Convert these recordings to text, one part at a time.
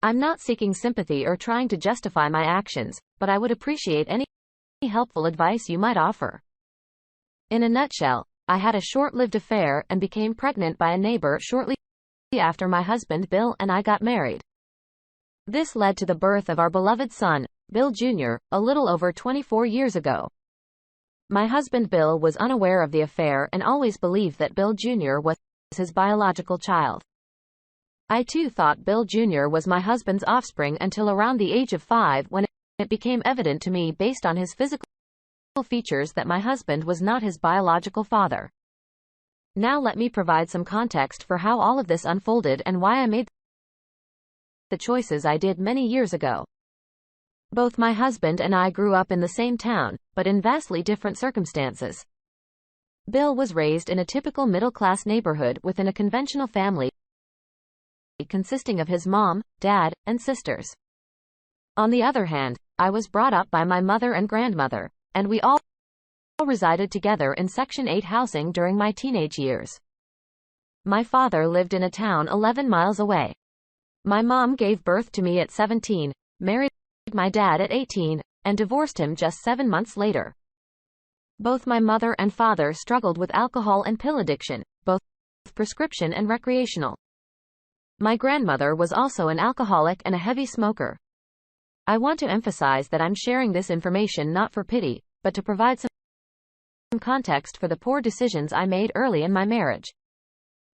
I'm not seeking sympathy or trying to justify my actions, but I would appreciate any helpful advice you might offer. In a nutshell, I had a short-lived affair and became pregnant by a neighbor shortly after my husband Bill and I got married. This led to the birth of our beloved son, Bill Jr., a little over 24 years ago. My husband Bill was unaware of the affair and always believed that Bill Jr. was his biological child. I too thought Bill Jr. was my husband's offspring until around the age of 5, when it became evident to me based on his physical features that my husband was not his biological father. Now let me provide some context for how all of this unfolded and why I made the choices I did many years ago. Both my husband and I grew up in the same town, but in vastly different circumstances. Bill was raised in a typical middle-class neighborhood within a conventional family consisting of his mom, dad, and sisters. On the other hand, I was brought up by my mother and grandmother, and we all resided together in Section 8 housing during my teenage years. My father lived in a town 11 miles away. My mom gave birth to me at 17, married my dad at 18, and divorced him just 7 months later. Both my mother and father struggled with alcohol and pill addiction, both prescription and recreational. My grandmother was also an alcoholic and a heavy smoker. I want to emphasize that I'm sharing this information not for pity, but to provide some context for the poor decisions I made early in my marriage.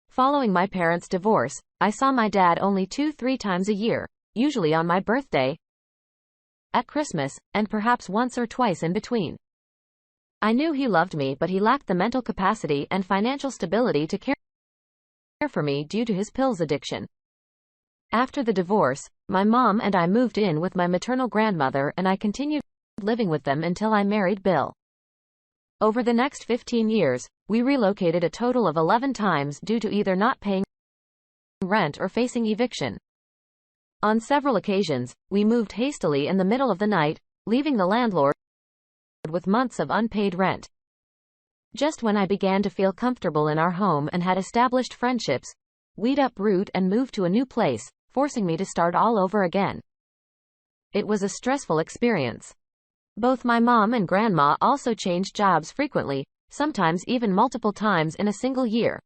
Following my parents' divorce, I saw my dad only 2-3 times a year, usually on my birthday, at Christmas, and perhaps once or twice in between. I knew he loved me, but he lacked the mental capacity and financial stability to care for me due to his pills addiction. After the divorce, my mom and I moved in with my maternal grandmother, and I continued living with them until I married Bill. Over the next 15 years, we relocated a total of 11 times due to either not paying rent or facing eviction. On several occasions, we moved hastily in the middle of the night, leaving the landlord with months of unpaid rent. Just when I began to feel comfortable in our home and had established friendships, we'd uproot and move to a new place, forcing me to start all over again. It was a stressful experience. Both my mom and grandma also changed jobs frequently, sometimes even multiple times in a single year.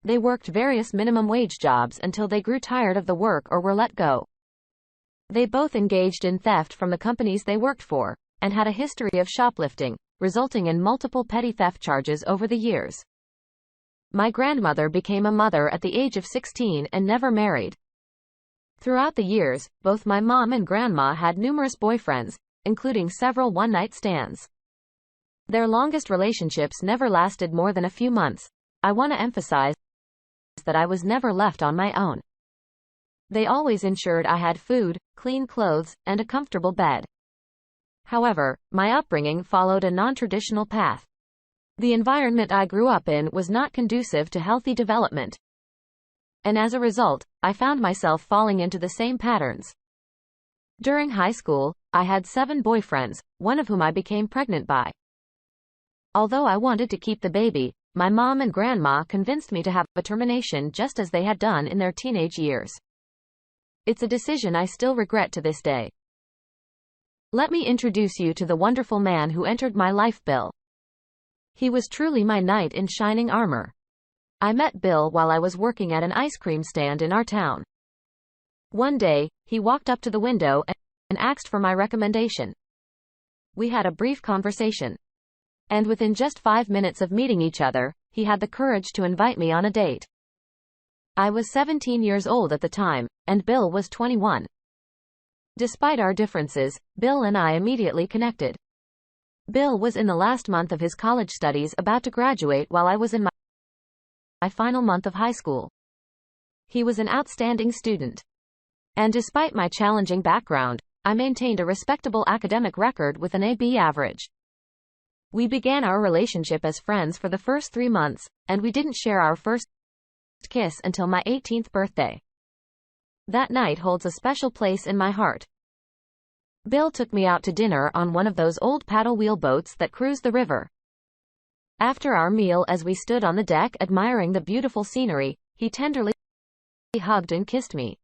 They worked various minimum wage jobs until they grew tired of the work or were let go. They both engaged in theft from the companies they worked for, and had a history of shoplifting, resulting in multiple petty theft charges over the years. My grandmother became a mother at the age of 16 and never married. Throughout the years, both my mom and grandma had numerous boyfriends, including several one-night stands. Their longest relationships never lasted more than a few months. I want to emphasize that I was never left on my own. They always ensured I had food, clean clothes, and a comfortable bed. However, my upbringing followed a non-traditional path. The environment I grew up in was not conducive to healthy development. And as a result, I found myself falling into the same patterns. During high school, I had 7 boyfriends, one of whom I became pregnant by. Although I wanted to keep the baby, my mom and grandma convinced me to have a termination just as they had done in their teenage years. It's a decision I still regret to this day. Let me introduce you to the wonderful man who entered my life, Bill. He was truly my knight in shining armor. I met Bill while I was working at an ice cream stand in our town. One day, he walked up to the window and asked for my recommendation. We had a brief conversation. And within just 5 minutes of meeting each other, he had the courage to invite me on a date. I was 17 years old at the time, and Bill was 21. Despite our differences, Bill and I immediately connected. Bill was in the last month of his college studies, about to graduate, while I was in my final month of high school. He was an outstanding student. And despite my challenging background, I maintained a respectable academic record with an AB average. We began our relationship as friends for the first 3 months, and we didn't share our first kiss until my 18th birthday. That night holds a special place in my heart. Bill took me out to dinner on one of those old paddle wheel boats that cruise the river. After our meal, as we stood on the deck admiring the beautiful scenery, he tenderly hugged and kissed me.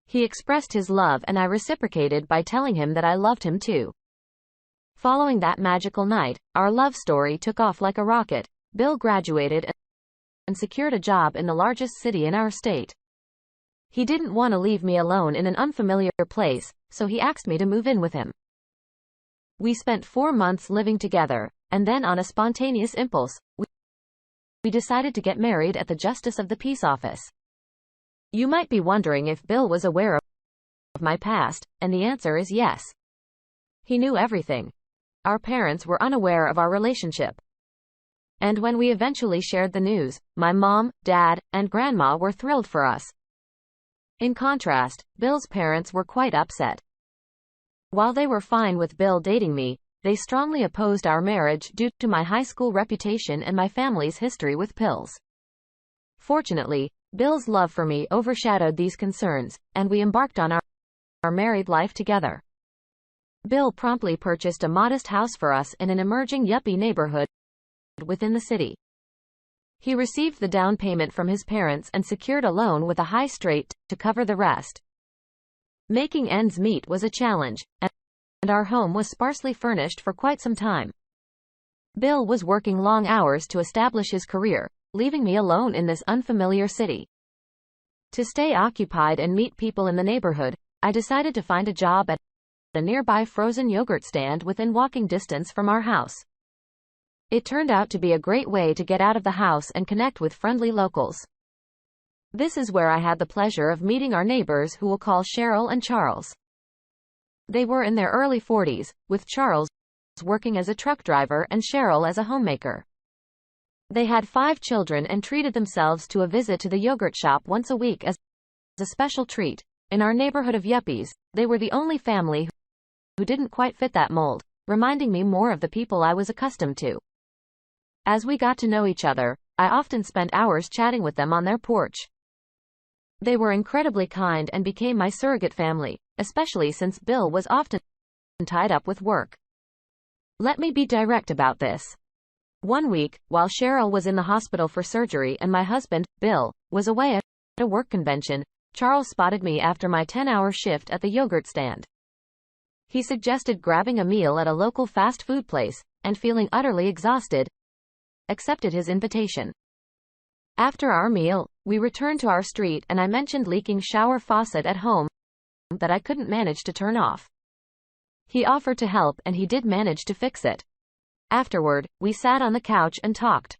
He expressed his love and I reciprocated by telling him that I loved him too. Following that magical night, our love story took off like a rocket. Bill graduated and secured a job in the largest city in our state. He didn't want to leave me alone in an unfamiliar place, so he asked me to move in with him. We spent 4 months living together, and then on a spontaneous impulse, we decided to get married at the Justice of the Peace Office. You might be wondering if Bill was aware of my past, and the answer is yes. He knew everything. Our parents were unaware of our relationship. And when we eventually shared the news, my mom, dad, and grandma were thrilled for us. In contrast, Bill's parents were quite upset. While they were fine with Bill dating me, they strongly opposed our marriage due to my high school reputation and my family's history with pills. Fortunately, Bill's love for me overshadowed these concerns, and we embarked on our married life together. Bill promptly purchased a modest house for us in an emerging yuppie neighborhood within the city. He received the down payment from his parents and secured a loan with a high rate to cover the rest. Making ends meet was a challenge, and our home was sparsely furnished for quite some time. Bill was working long hours to establish his career, leaving me alone in this unfamiliar city. To stay occupied and meet people in the neighborhood, I decided to find a job at a nearby frozen yogurt stand within walking distance from our house. It turned out to be a great way to get out of the house and connect with friendly locals. This is where I had the pleasure of meeting our neighbors, who we'll call Cheryl and Charles. They were in their early 40s, with Charles working as a truck driver and Cheryl as a homemaker. They had 5 children and treated themselves to a visit to the yogurt shop once a week as a special treat. In our neighborhood of yuppies, they were the only family who didn't quite fit that mold, reminding me more of the people I was accustomed to. As we got to know each other, I often spent hours chatting with them on their porch. They were incredibly kind and became my surrogate family, especially since Bill was often tied up with work. Let me be direct about this. One week, while Cheryl was in the hospital for surgery and my husband, Bill, was away at a work convention, Charles spotted me after my 10-hour shift at the yogurt stand. He suggested grabbing a meal at a local fast food place, and feeling utterly exhausted, accepted his invitation. After our meal, we returned to our street and I mentioned leaking shower faucet at home that I couldn't manage to turn off. He offered to help and he did manage to fix it. Afterward, we sat on the couch and talked.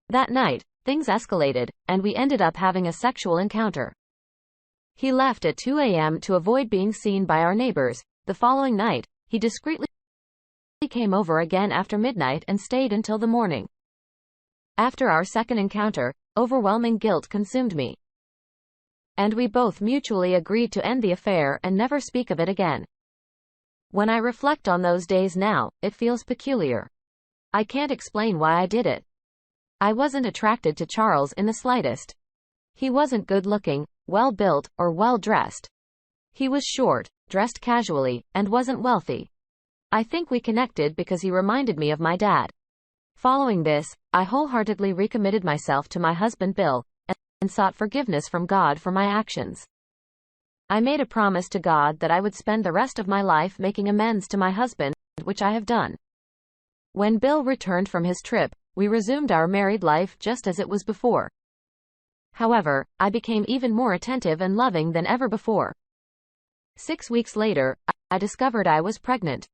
That night, things escalated, and we ended up having a sexual encounter. He left at 2 a.m. to avoid being seen by our neighbors. The following night, he discreetly came over again after midnight and stayed until the morning. After our second encounter, overwhelming guilt consumed me, and we both mutually agreed to end the affair and never speak of it again. When I reflect on those days now, it feels peculiar. I can't explain why I did it. I wasn't attracted to Charles in the slightest. He wasn't good-looking, well-built, or well-dressed. He was short, dressed casually, and wasn't wealthy. I think we connected because he reminded me of my dad. Following this, I wholeheartedly recommitted myself to my husband Bill, and sought forgiveness from God for my actions. I made a promise to God that I would spend the rest of my life making amends to my husband, which I have done. When Bill returned from his trip, we resumed our married life just as it was before. However, I became even more attentive and loving than ever before. 6 weeks later, I discovered I was pregnant.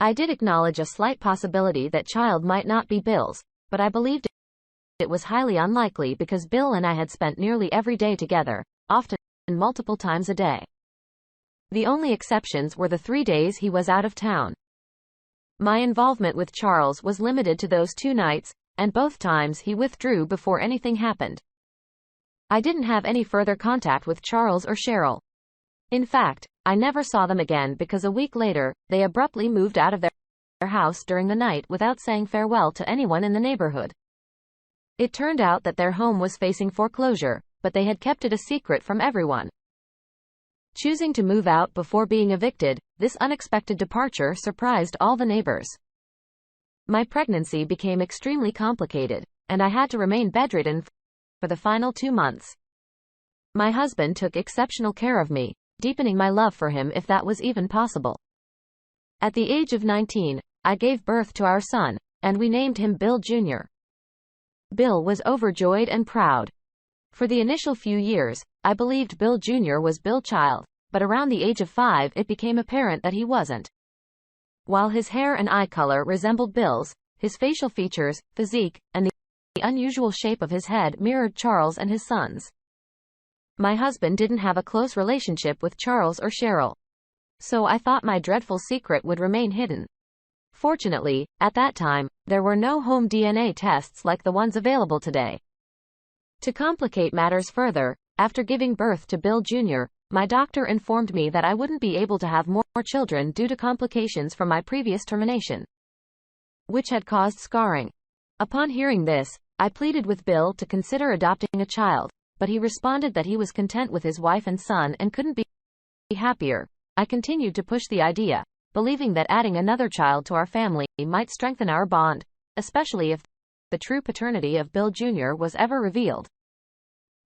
I did acknowledge a slight possibility that child might not be Bill's, but I believed it was highly unlikely because Bill and I had spent nearly every day together, often multiple times a day. The only exceptions were the 3 days he was out of town. My involvement with Charles was limited to those 2 nights, and both times he withdrew before anything happened. I didn't have any further contact with Charles or Cheryl. In fact, I never saw them again because a week later, they abruptly moved out of their house during the night without saying farewell to anyone in the neighborhood. It turned out that their home was facing foreclosure, but they had kept it a secret from everyone. Choosing to move out before being evicted, this unexpected departure surprised all the neighbors. My pregnancy became extremely complicated, and I had to remain bedridden for the final 2 months. My husband took exceptional care of me, deepening my love for him if that was even possible. At the age of 19, I gave birth to our son, and we named him Bill Jr. Bill was overjoyed and proud. For the initial few years, I believed Bill Jr. was Bill Child, but around the age of 5 it became apparent that he wasn't. While his hair and eye color resembled Bill's, his facial features, physique, and the unusual shape of his head mirrored Charles and his sons. My husband didn't have a close relationship with Charles or Cheryl, so I thought my dreadful secret would remain hidden. Fortunately, at that time, there were no home DNA tests like the ones available today. To complicate matters further, after giving birth to Bill Jr., my doctor informed me that I wouldn't be able to have more children due to complications from my previous termination, which had caused scarring. Upon hearing this, I pleaded with Bill to consider adopting a child, but he responded that he was content with his wife and son and couldn't be happier. I continued to push the idea, believing that adding another child to our family might strengthen our bond, especially if the true paternity of Bill Jr. was ever revealed.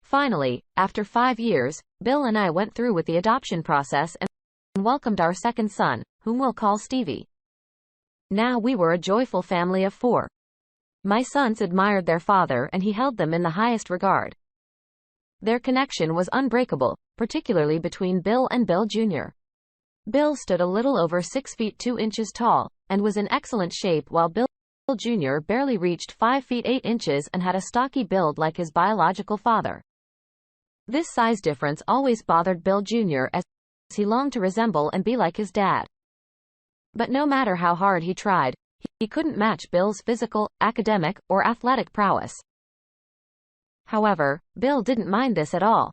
Finally, after 5 years, Bill and I went through with the adoption process and welcomed our second son, whom we'll call Stevie. Now we were a joyful family of 4. My sons admired their father and he held them in the highest regard. Their connection was unbreakable, particularly between Bill and Bill Jr. Bill stood a little over 6 feet 2 inches tall, and was in excellent shape while Bill Jr. barely reached 5 feet 8 inches and had a stocky build like his biological father. This size difference always bothered Bill Jr. as he longed to resemble and be like his dad. But no matter how hard he tried, he couldn't match Bill's physical, academic, or athletic prowess. However, Bill didn't mind this at all.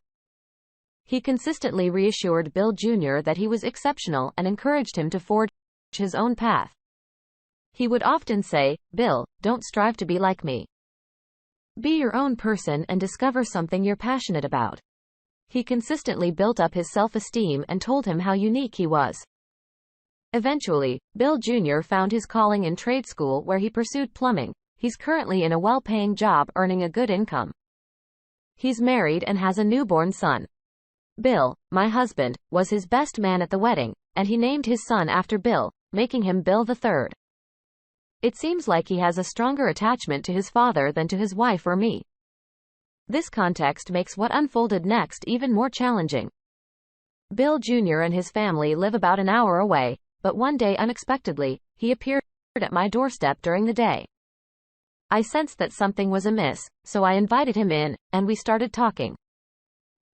He consistently reassured Bill Jr. that he was exceptional and encouraged him to forge his own path. He would often say, "Bill, don't strive to be like me. Be your own person and discover something you're passionate about." He consistently built up his self-esteem and told him how unique he was. Eventually, Bill Jr. found his calling in trade school where he pursued plumbing. He's currently in a well-paying job earning a good income. He's married and has a newborn son. Bill, my husband, was his best man at the wedding, and he named his son after Bill, making him Bill III. It seems like he has a stronger attachment to his father than to his wife or me. This context makes what unfolded next even more challenging. Bill Jr. and his family live about an hour away, but one day unexpectedly, he appeared at my doorstep during the day. I sensed that something was amiss, so I invited him in, and we started talking.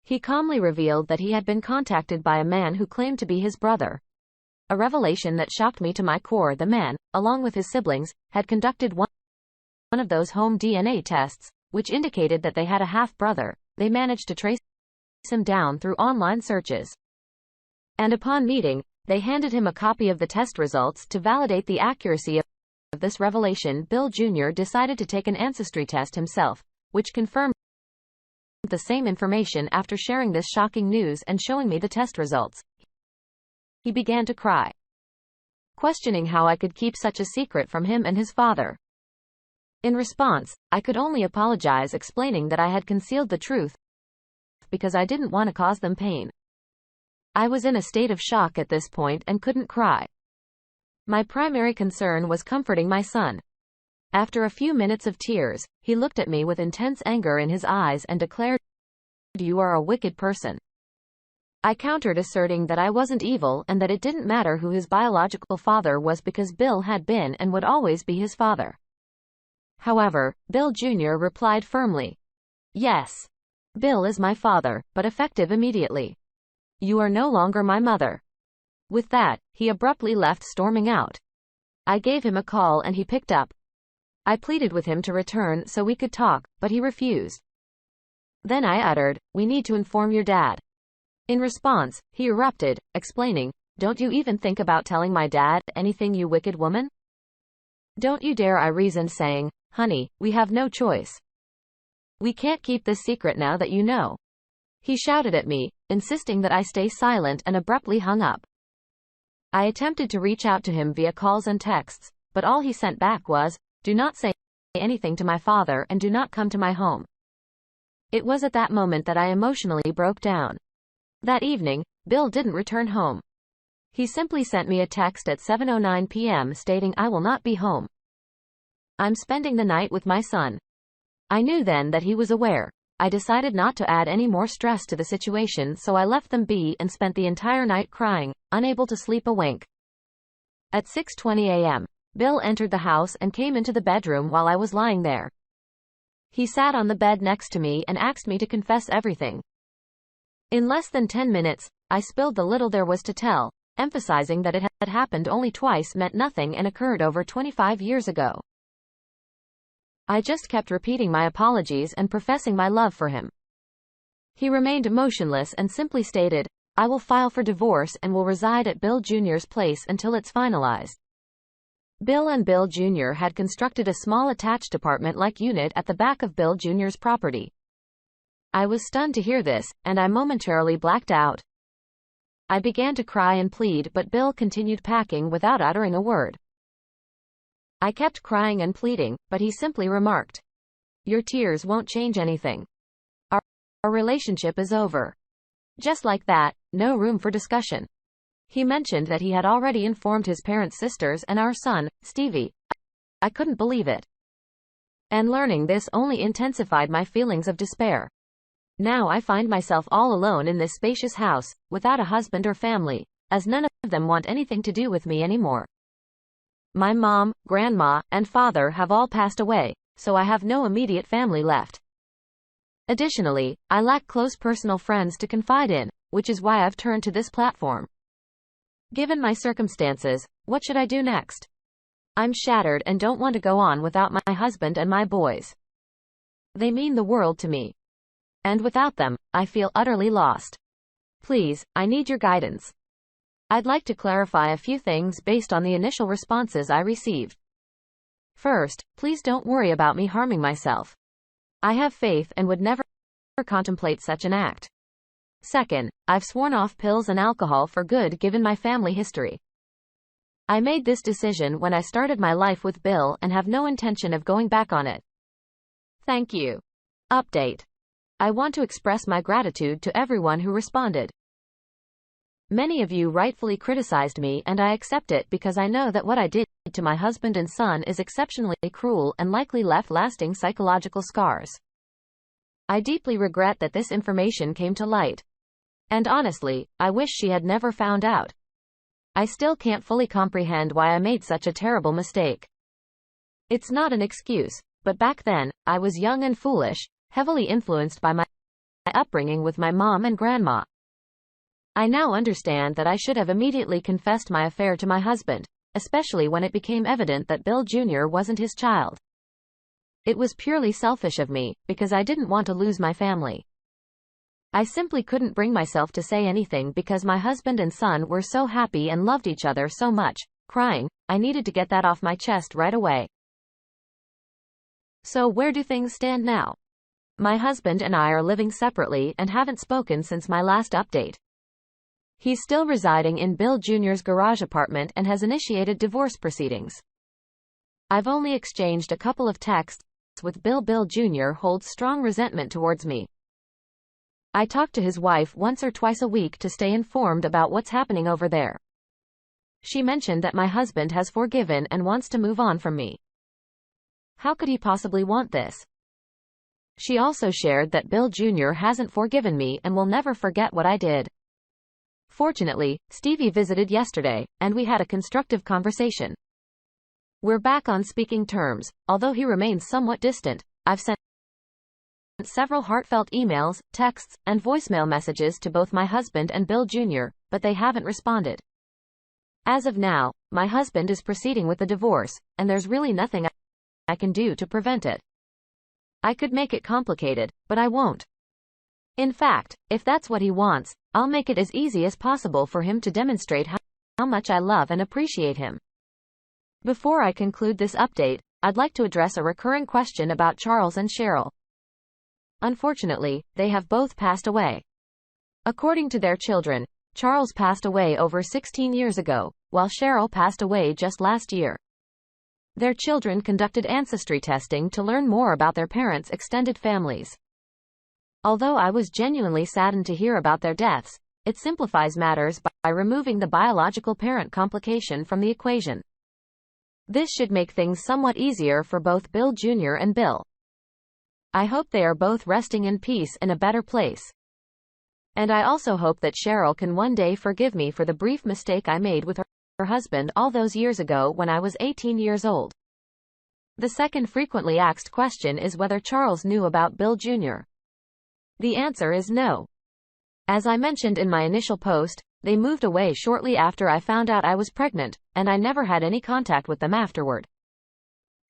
He calmly revealed that he had been contacted by a man who claimed to be his brother. A revelation that shocked me to my core. The man, along with his siblings, had conducted one of those home DNA tests, which indicated that they had a half-brother. They managed to trace him down through online searches. And upon meeting, they handed him a copy of the test results to validate the accuracy of this revelation. Bill Jr. decided to take an ancestry test himself, which confirmed the same information. After sharing this shocking news and showing me the test results, he began to cry, questioning how I could keep such a secret from him and his father. In response, I could only apologize, explaining that I had concealed the truth because I didn't want to cause them pain. I was in a state of shock at this point and couldn't cry. My primary concern was comforting my son. After a few minutes of tears, he looked at me with intense anger in his eyes and declared, "You are a wicked person." I countered, asserting that I wasn't evil and that it didn't matter who his biological father was because Bill had been and would always be his father. However, Bill Jr. replied firmly, "Yes, Bill is my father, but effective immediately. You are no longer my mother." With that, he abruptly left, storming out. I gave him a call and he picked up. I pleaded with him to return so we could talk, but he refused. Then I uttered, "We need to inform your dad." In response, he erupted, explaining, "Don't you even think about telling my dad anything, you wicked woman? Don't you dare." I reasoned, saying, "Honey, we have no choice. We can't keep this secret now that you know." He shouted at me, insisting that I stay silent, and abruptly hung up. I attempted to reach out to him via calls and texts, but all he sent back was, "Do not say anything to my father and do not come to my home." It was at that moment that I emotionally broke down. That evening, Bill didn't return home. He simply sent me a text at 7:09 p.m. stating, "I will not be home. I'm spending the night with my son." I knew then that he was aware. I decided not to add any more stress to the situation, so I left them be and spent the entire night crying, unable to sleep a wink. At 6:20 a.m., Bill entered the house and came into the bedroom while I was lying there. He sat on the bed next to me and asked me to confess everything. In less than 10 minutes, I spilled the little there was to tell, emphasizing that it had happened only twice, meant nothing, and occurred over 25 years ago. I just kept repeating my apologies and professing my love for him. He remained motionless and simply stated, "I will file for divorce and will reside at Bill Jr.'s place until it's finalized." Bill and Bill Jr. had constructed a small attached apartment-like unit at the back of Bill Jr.'s property. I was stunned to hear this, and I momentarily blacked out. I began to cry and plead, but Bill continued packing without uttering a word. I kept crying and pleading, but he simply remarked, "Your tears won't change anything. Our relationship is over." Just like that, no room for discussion. He mentioned that he had already informed his parents' sisters and our son, Stevie. I couldn't believe it. And learning this only intensified my feelings of despair. Now I find myself all alone in this spacious house, without a husband or family, as none of them want anything to do with me anymore. My mom, grandma, and father have all passed away, so I have no immediate family left. Additionally, I lack close personal friends to confide in, which is why I've turned to this platform. Given my circumstances, what should I do next? I'm shattered and don't want to go on without my husband and my boys. They mean the world to me. And without them, I feel utterly lost. Please, I need your guidance. I'd like to clarify a few things based on the initial responses I received. First, please don't worry about me harming myself. I have faith and would never contemplate such an act. Second, I've sworn off pills and alcohol for good given my family history. I made this decision when I started my life with Bill and have no intention of going back on it. Thank you. Update. I want to express my gratitude to everyone who responded. Many of you rightfully criticized me, and I accept it because I know that what I did to my husband and son is exceptionally cruel and likely left lasting psychological scars. I deeply regret that this information came to light. And honestly, I wish she had never found out. I still can't fully comprehend why I made such a terrible mistake. It's not an excuse, but back then, I was young and foolish, heavily influenced by my upbringing with my mom and grandma. I now understand that I should have immediately confessed my affair to my husband, especially when it became evident that Bill Jr. wasn't his child. It was purely selfish of me, because I didn't want to lose my family. I simply couldn't bring myself to say anything because my husband and son were so happy and loved each other so much. Crying, I needed to get that off my chest right away. So where do things stand now? My husband and I are living separately and haven't spoken since my last update. He's still residing in Bill Jr.'s garage apartment and has initiated divorce proceedings. I've only exchanged a couple of texts with Bill. Bill Jr. holds strong resentment towards me. I talk to his wife once or twice a week to stay informed about what's happening over there. She mentioned that my husband has forgiven and wants to move on from me. How could he possibly want this? She also shared that Bill Jr. hasn't forgiven me and will never forget what I did. Fortunately, Stevie visited yesterday, and we had a constructive conversation. We're back on speaking terms, although he remains somewhat distant. I've sent several heartfelt emails, texts, and voicemail messages to both my husband and Bill Jr., but they haven't responded. As of now, my husband is proceeding with the divorce, and there's really nothing I can do to prevent it. I could make it complicated, but I won't. In fact, if that's what he wants, I'll make it as easy as possible for him to demonstrate how much I love and appreciate him. Before I conclude this update, I'd like to address a recurring question about Charles and Cheryl. Unfortunately, they have both passed away. According to their children, Charles passed away over 16 years ago, while Cheryl passed away just last year. Their children conducted ancestry testing to learn more about their parents' extended families. Although I was genuinely saddened to hear about their deaths, it simplifies matters by removing the biological parent complication from the equation. This should make things somewhat easier for both Bill Jr. and Bill. I hope they are both resting in peace in a better place. And I also hope that Cheryl can one day forgive me for the brief mistake I made with her husband all those years ago when I was 18 years old. The second frequently asked question is whether Charles knew about Bill Jr. The answer is no. As I mentioned in my initial post, they moved away shortly after I found out I was pregnant, and I never had any contact with them afterward.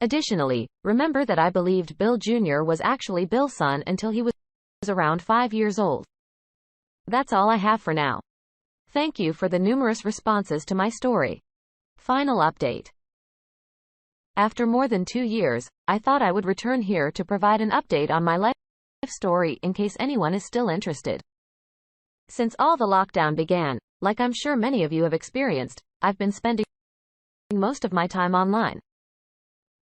Additionally, remember that I believed Bill Jr. was actually Bill's son until he was around 5 years old. That's all I have for now. Thank you for the numerous responses to my story. Final update. After more than 2 years, I thought I would return here to provide an update on my life story in case anyone is still interested. Since all the lockdown began, like I'm sure many of you have experienced, I've been spending most of my time online.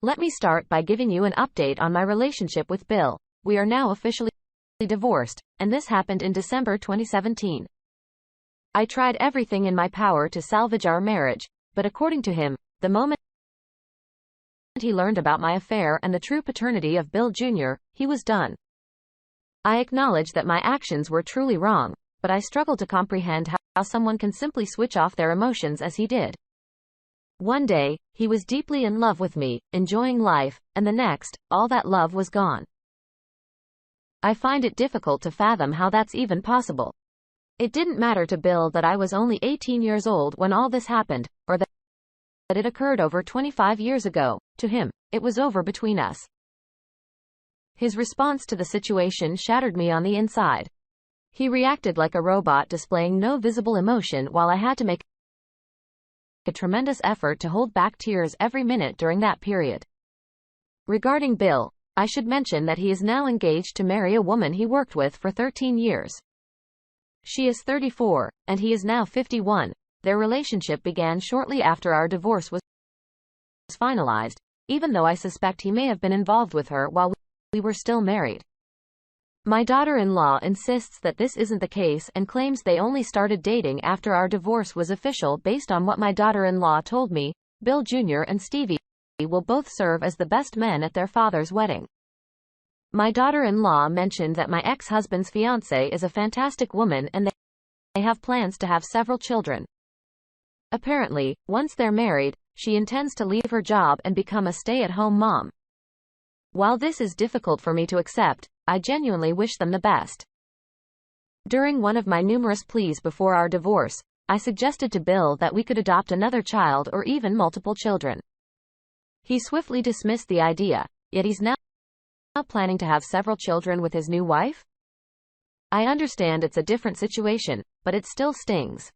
Let me start by giving you an update on my relationship with Bill. We are now officially divorced, and this happened in December 2017. I tried everything in my power to salvage our marriage, but according to him, the moment he learned about my affair and the true paternity of Bill Jr., he was done. I acknowledge that my actions were truly wrong, but I struggle to comprehend how someone can simply switch off their emotions as he did. One day, he was deeply in love with me, enjoying life, and the next, all that love was gone. I find it difficult to fathom how that's even possible. It didn't matter to Bill that I was only 18 years old when all this happened, or that it occurred over 25 years ago. To him, it was over between us. His response to the situation shattered me on the inside. He reacted like a robot, displaying no visible emotion while I had to make a tremendous effort to hold back tears every minute during that period. Regarding Bill, I should mention that he is now engaged to marry a woman he worked with for 13 years. She is 34, and he is now 51. Their relationship began shortly after our divorce was finalized, even though I suspect he may have been involved with her while we were still married. My daughter-in-law insists that this isn't the case and claims they only started dating after our divorce was official. Based on what my daughter-in-law told me, Bill Jr. and Stevie will both serve as the best men at their father's wedding. My daughter-in-law mentioned that my ex-husband's fiancée is a fantastic woman and they have plans to have several children. Apparently, once they're married, she intends to leave her job and become a stay-at-home mom. While this is difficult for me to accept, I genuinely wish them the best. During one of my numerous pleas before our divorce, I suggested to Bill that we could adopt another child or even multiple children. He swiftly dismissed the idea, yet he's now planning to have several children with his new wife? I understand it's a different situation, but it still stings.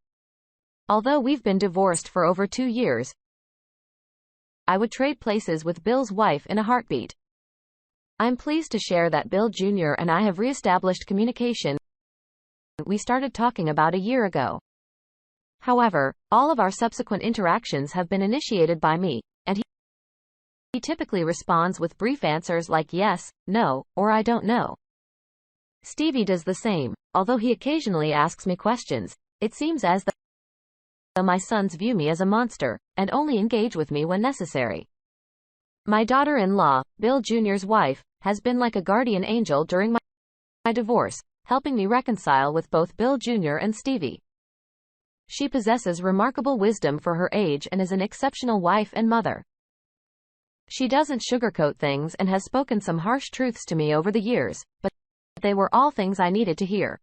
Although we've been divorced for over 2 years, I would trade places with Bill's wife in a heartbeat. I'm pleased to share that Bill Jr. and I have reestablished communication we started talking about a year ago. However, all of our subsequent interactions have been initiated by me, and he typically responds with brief answers like yes, no, or I don't know. Stevie does the same, although he occasionally asks me questions. It seems as though my sons view me as a monster, and only engage with me when necessary. My daughter-in-law, Bill Jr.'s wife, has been like a guardian angel during my divorce, helping me reconcile with both Bill Jr. and Stevie. She possesses remarkable wisdom for her age and is an exceptional wife and mother. She doesn't sugarcoat things and has spoken some harsh truths to me over the years, but they were all things I needed to hear.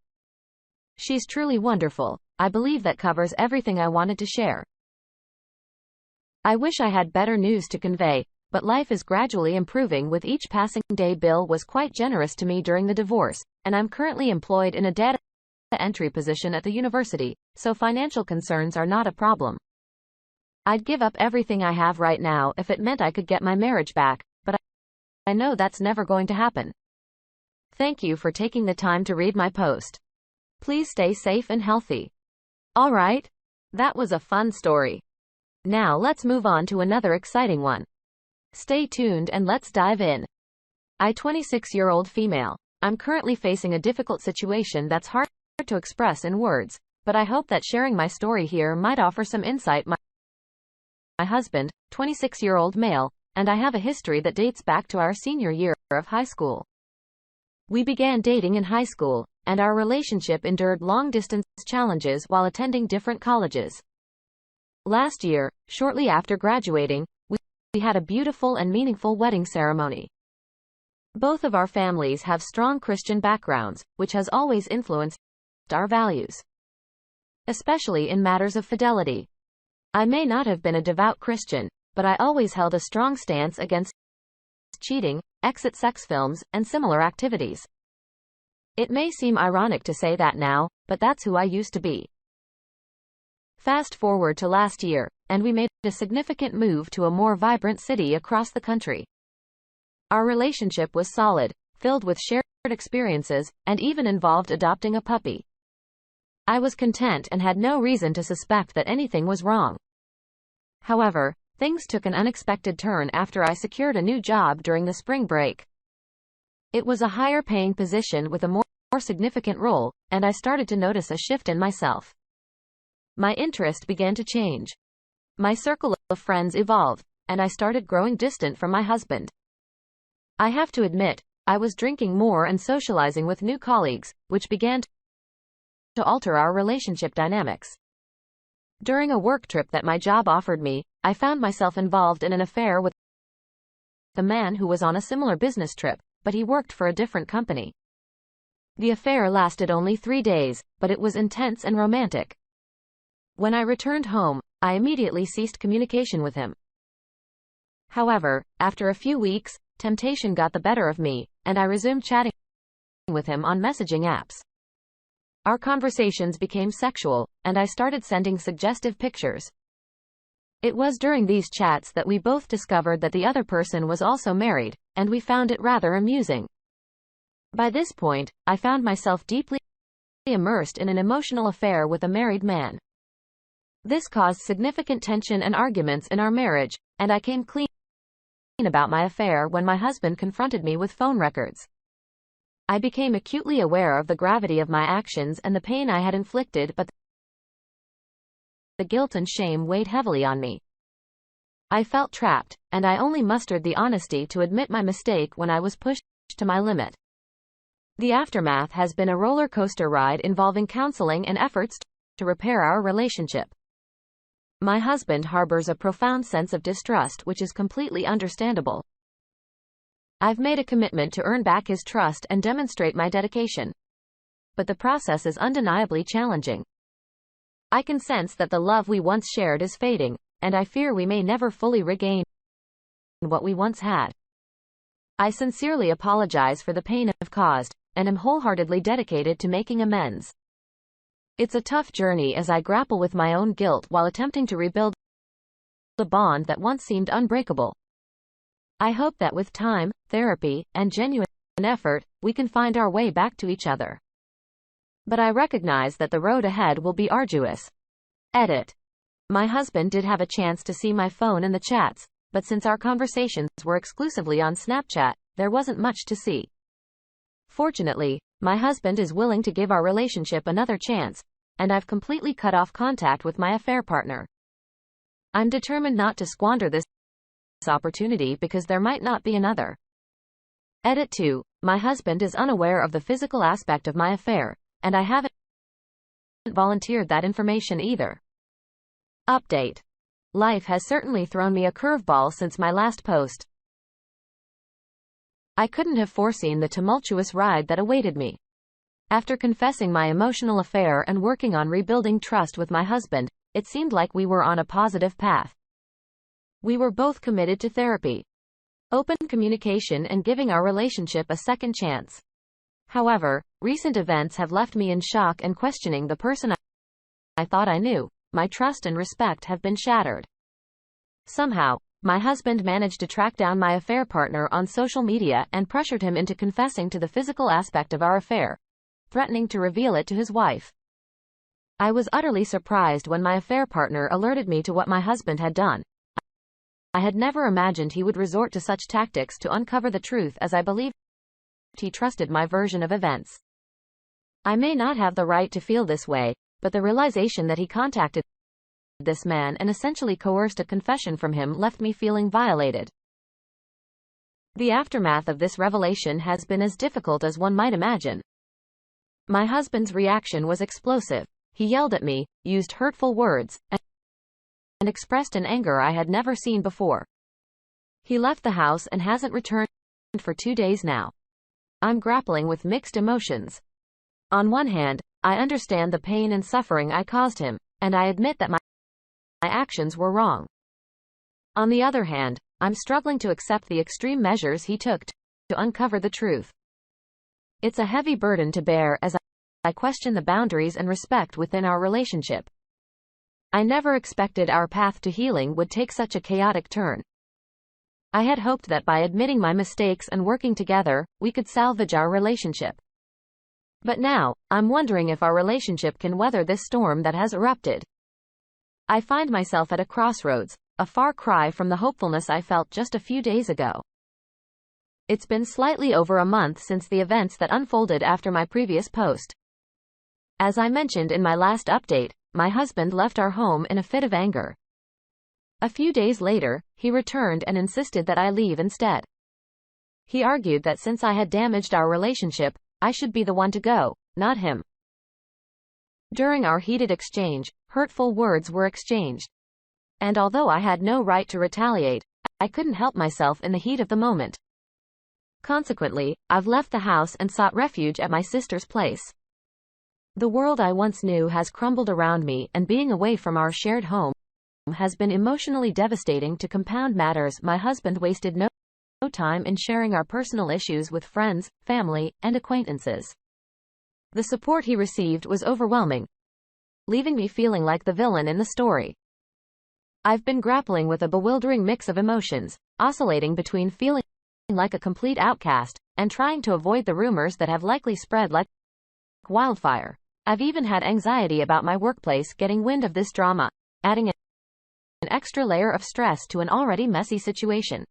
She's truly wonderful. I believe that covers everything I wanted to share. I wish I had better news to convey, but life is gradually improving with each passing day. Bill was quite generous to me during the divorce, and I'm currently employed in a data entry position at the university, so financial concerns are not a problem. I'd give up everything I have right now if it meant I could get my marriage back, but I know that's never going to happen. Thank you for taking the time to read my post. Please stay safe and healthy. Alright, that was a fun story. Now let's move on to another exciting one. Stay tuned and let's dive in. I, 26-year-old female. I'm currently facing a difficult situation that's hard to express in words, but I hope that sharing my story here might offer some insight. My husband, 26-year-old male, and I have a history that dates back to our senior year of high school. We began dating in high school, and our relationship endured long-distance challenges while attending different colleges. Last year, shortly after graduating, we had a beautiful and meaningful wedding ceremony. Both of our families have strong Christian backgrounds, which has always influenced our values, especially in matters of fidelity. I may not have been a devout Christian, but I always held a strong stance against cheating, exit sex films, and similar activities. It may seem ironic to say that now, but that's who I used to be. Fast forward to last year, and we made a significant move to a more vibrant city across the country. Our relationship was solid, filled with shared experiences, and even involved adopting a puppy. I was content and had no reason to suspect that anything was wrong. However, things took an unexpected turn after I secured a new job during the spring break. It was a higher-paying position with a more significant role, and I started to notice a shift in myself. My interest began to change. My circle of friends evolved, and I started growing distant from my husband. I have to admit, I was drinking more and socializing with new colleagues, which began to alter our relationship dynamics. During a work trip that my job offered me, I found myself involved in an affair with the man who was on a similar business trip, but he worked for a different company. The affair lasted only 3 days, but it was intense and romantic. When I returned home, I immediately ceased communication with him. However, after a few weeks, temptation got the better of me, and I resumed chatting with him on messaging apps. Our conversations became sexual, and I started sending suggestive pictures. It was during these chats that we both discovered that the other person was also married, and we found it rather amusing. By this point, I found myself deeply immersed in an emotional affair with a married man. This caused significant tension and arguments in our marriage, and I came clean about my affair when my husband confronted me with phone records. I became acutely aware of the gravity of my actions and the pain I had inflicted, but the guilt and shame weighed heavily on me. I felt trapped, and I only mustered the honesty to admit my mistake when I was pushed to my limit. The aftermath has been a roller coaster ride involving counseling and efforts to repair our relationship. My husband harbors a profound sense of distrust, which is completely understandable. I've made a commitment to earn back his trust and demonstrate my dedication. But the process is undeniably challenging. I can sense that the love we once shared is fading, and I fear we may never fully regain what we once had. I sincerely apologize for the pain I've caused, and am wholeheartedly dedicated to making amends. It's a tough journey as I grapple with my own guilt while attempting to rebuild the bond that once seemed unbreakable. I hope that with time, therapy, and genuine effort, we can find our way back to each other. But I recognize that the road ahead will be arduous. Edit. My husband did have a chance to see my phone and the chats, but since our conversations were exclusively on Snapchat, there wasn't much to see. Fortunately, my husband is willing to give our relationship another chance, and I've completely cut off contact with my affair partner. I'm determined not to squander this opportunity because there might not be another. Edit 2. My husband is unaware of the physical aspect of my affair, and I haven't volunteered that information either. Update. Life has certainly thrown me a curveball since my last post. I couldn't have foreseen the tumultuous ride that awaited me. After confessing my emotional affair and working on rebuilding trust with my husband, it seemed like we were on a positive path. We were both committed to therapy, open communication, and giving our relationship a second chance. However, recent events have left me in shock and questioning the person I thought I knew. My trust and respect have been shattered. Somehow, my husband managed to track down my affair partner on social media and pressured him into confessing to the physical aspect of our affair, threatening to reveal it to his wife. I was utterly surprised when my affair partner alerted me to what my husband had done. I had never imagined he would resort to such tactics to uncover the truth, as I believed he trusted my version of events. I may not have the right to feel this way, but the realization that he contacted this man and essentially coerced a confession from him left me feeling violated. The aftermath of this revelation has been as difficult as one might imagine. My husband's reaction was explosive. He yelled at me, used hurtful words, and expressed an anger I had never seen before. He left the house and hasn't returned for 2 days now. I'm grappling with mixed emotions. On one hand, I understand the pain and suffering I caused him, and I admit that my actions were wrong. On the other hand, I'm struggling to accept the extreme measures he took to uncover the truth. It's a heavy burden to bear as I question the boundaries and respect within our relationship. I never expected our path to healing would take such a chaotic turn. I had hoped that by admitting my mistakes and working together, we could salvage our relationship. But now, I'm wondering if our relationship can weather this storm that has erupted. I find myself at a crossroads, a far cry from the hopefulness I felt just a few days ago. It's been slightly over a month since the events that unfolded after my previous post. As I mentioned in my last update, my husband left our home in a fit of anger. A few days later, he returned and insisted that I leave instead. He argued that since I had damaged our relationship, I should be the one to go, not him. During our heated exchange, hurtful words were exchanged. And although I had no right to retaliate, I couldn't help myself in the heat of the moment. Consequently, I've left the house and sought refuge at my sister's place. The world I once knew has crumbled around me, and being away from our shared home has been emotionally devastating. To compound matters, my husband wasted no time in sharing our personal issues with friends, family, and acquaintances. The support he received was overwhelming, leaving me feeling like the villain in the story. I've been grappling with a bewildering mix of emotions, oscillating between feeling like a complete outcast and trying to avoid the rumors that have likely spread like wildfire. I've even had anxiety about my workplace getting wind of this drama, adding an extra layer of stress to an already messy situation.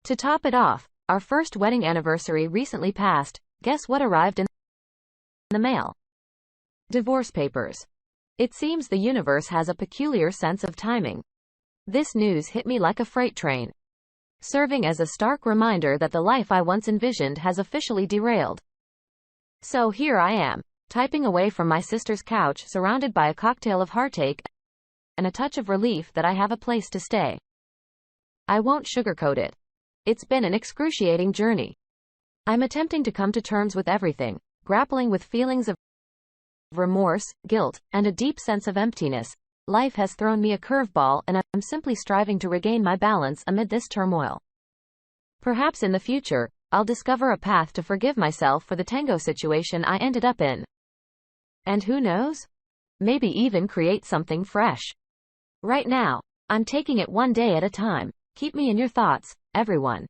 To top it off, our first wedding anniversary recently passed. Guess what arrived in the mail? Divorce papers. It seems the universe has a peculiar sense of timing. This news hit me like a freight train, serving as a stark reminder that the life I once envisioned has officially derailed. So here I am, typing away from my sister's couch, surrounded by a cocktail of heartache and a touch of relief that I have a place to stay. I won't sugarcoat it. It's been an excruciating journey. I'm attempting to come to terms with everything, grappling with feelings of remorse, guilt, and a deep sense of emptiness. Life has thrown me a curveball, and I'm simply striving to regain my balance amid this turmoil. Perhaps in the future, I'll discover a path to forgive myself for the tango situation I ended up in. And who knows? Maybe even create something fresh. Right now, I'm taking it one day at a time. Keep me in your thoughts, everyone.